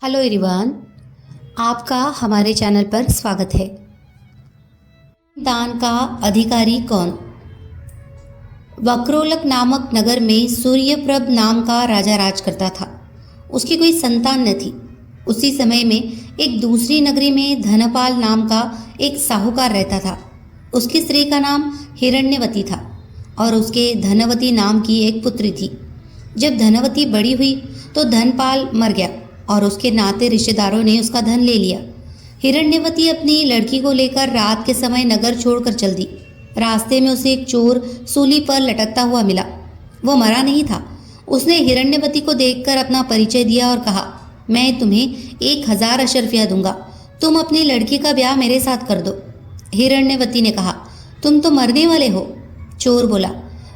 Hello everyone, आपका हमारे channel पर स्वागत है। दान का अधिकारी कौन? वक्रोलक नामक नगर में सूर्यप्रभ नाम का राजा राज करता था। उसकी कोई संतान न थी। उसी समय में एक दूसरी नगरी में धनपाल नाम का एक साहूकार रहता था। उसकी स्त्री का नाम हिरण्यवती था और उसके धनवती नाम की एक पुत्री थी। जब धनवती बड़ी हुई तो धनपाल मर गया और उसके नाते रिश्तेदारों ने उसका धन ले लिया। हिरण्यवती अपनी लड़की को लेकर रात के समय नगर छोड़कर चल दी। रास्ते में उसे एक चोर सूली पर लटकता हुआ मिला। वो मरा नहीं था। उसने हिरण्यवती को देखकर अपना परिचय दिया और कहा, मैं तुम्हें 1000 अशर्फिया दूंगा, तुम अपनी लड़की का ब्याह मेरे साथ कर दो। हिरण्यवती ने कहा, तुम तो मरने वाले हो। चोर बोला,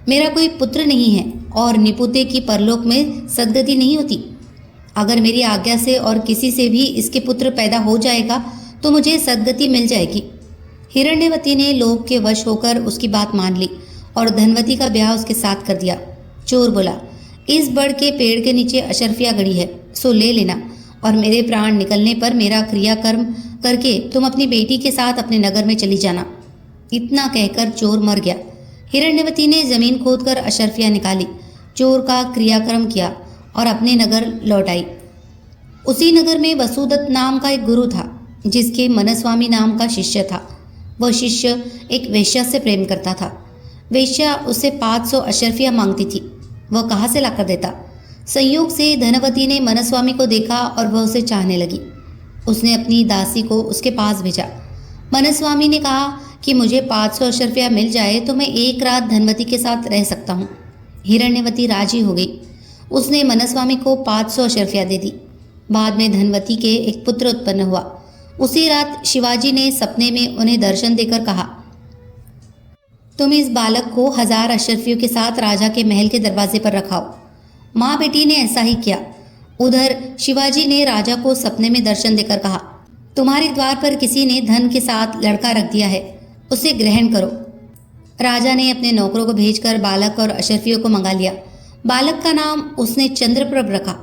मेरा कोई पुत्र नहीं है और निपुते की परलोक में सदगति नहीं होती। अगर मेरी आज्ञा से और किसी से भी इसके पुत्र पैदा हो जाएगा तो मुझे सदगति मिल जाएगी। हिरण्यवती ने लोभ के वश होकर उसकी बात मान ली और धनवती का ब्याह उसके साथ कर दिया। चोर बोला, इस बड़ के पेड़ के नीचे अशर्फिया गड़ी है, सो ले लेना और मेरे प्राण निकलने पर मेरा क्रियाकर्म करके तुम अपनी बेटी के साथ अपने नगर में चली जाना। इतना कहकर चोर मर गया। हिरण्यवती ने जमीन खोदकर अशर्फिया निकाली, चोर का क्रियाक्रम किया और अपने नगर लौट आई। उसी नगर में वसुदत्त नाम का एक गुरु था जिसके मनस्वामी नाम का शिष्य था। वह शिष्य एक वेश्या से प्रेम करता था। वेश्या उससे 500 अशर्फिया मांगती थी। वह कहाँ से लाकर देता? संयोग से धनवती ने मनस्वामी को देखा और वह उसे चाहने लगी। उसने अपनी दासी को उसके पास भेजा। मनस्वामी ने कहा कि मुझे 500 अशर्फिया मिल जाए तो मैं एक रात धनवती के साथ रह सकता हूँ। हिरण्यवती राजी हो गई। उसने मनस्वामी को 500 अशर्फिया दे दी। बाद में धनवती के एक पुत्र उत्पन्न हुआ। उसी रात शिवाजी ने सपने में उन्हें दर्शन देकर कहा, तुम इस बालक को 1000 अशर्फियों के साथ राजा के महल के दरवाजे पर रखाओ। माँ बेटी ने ऐसा ही किया। उधर शिवाजी ने राजा को सपने में दर्शन देकर कहा, तुम्हारे द्वार पर किसी ने धन के साथ लड़का रख दिया है, उसे ग्रहण करो। राजा ने अपने नौकरों को भेजकर बालक और अशर्फियों को मंगा लिया। बालक का नाम उसने चंद्रप्रभ रखा।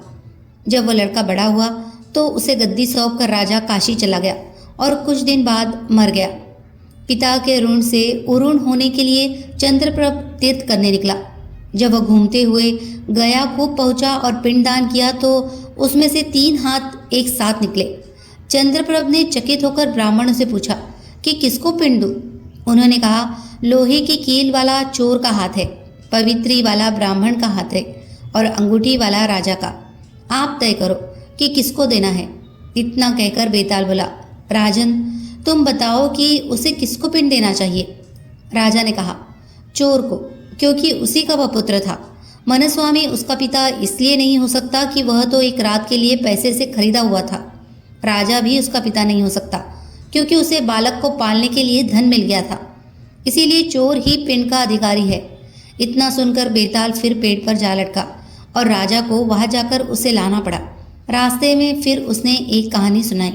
जब वह लड़का बड़ा हुआ तो उसे गद्दी सौंप कर राजा काशी चला गया और कुछ दिन बाद मर गया। पिता के ऋण से उऋण होने के लिए चंद्रप्रभ तीर्थ करने निकला। जब वह घूमते हुए गया खूब पहुंचा और पिंडदान किया तो उसमें से 3 हाथ एक साथ निकले। चंद्रप्रभ ने चकित होकर ब्राह्मण से पूछा कि किसको पिंड दूं? उन्होंने कहा, लोहे की कील वाला चोर का हाथ है, पवित्री वाला ब्राह्मण का हाथ है और अंगूठी वाला राजा का। आप तय करो कि किसको देना है। इतना कहकर बेताल बोला, राजन तुम बताओ कि उसे किसको पिंड देना चाहिए। राजा ने कहा, चोर को, क्योंकि उसी का वह पुत्र था। मनस्वामी उसका पिता इसलिए नहीं हो सकता कि वह तो एक रात के लिए पैसे से खरीदा हुआ था। राजा भी उसका पिता नहीं हो सकता क्योंकि उसे बालक को पालने के लिए धन मिल गया था। इसीलिए चोर ही पिंड का अधिकारी है। इतना सुनकर बेताल फिर पेड़ पर जा लटका और राजा को वहां जाकर उसे लाना पड़ा। रास्ते में फिर उसने एक कहानी सुनाई।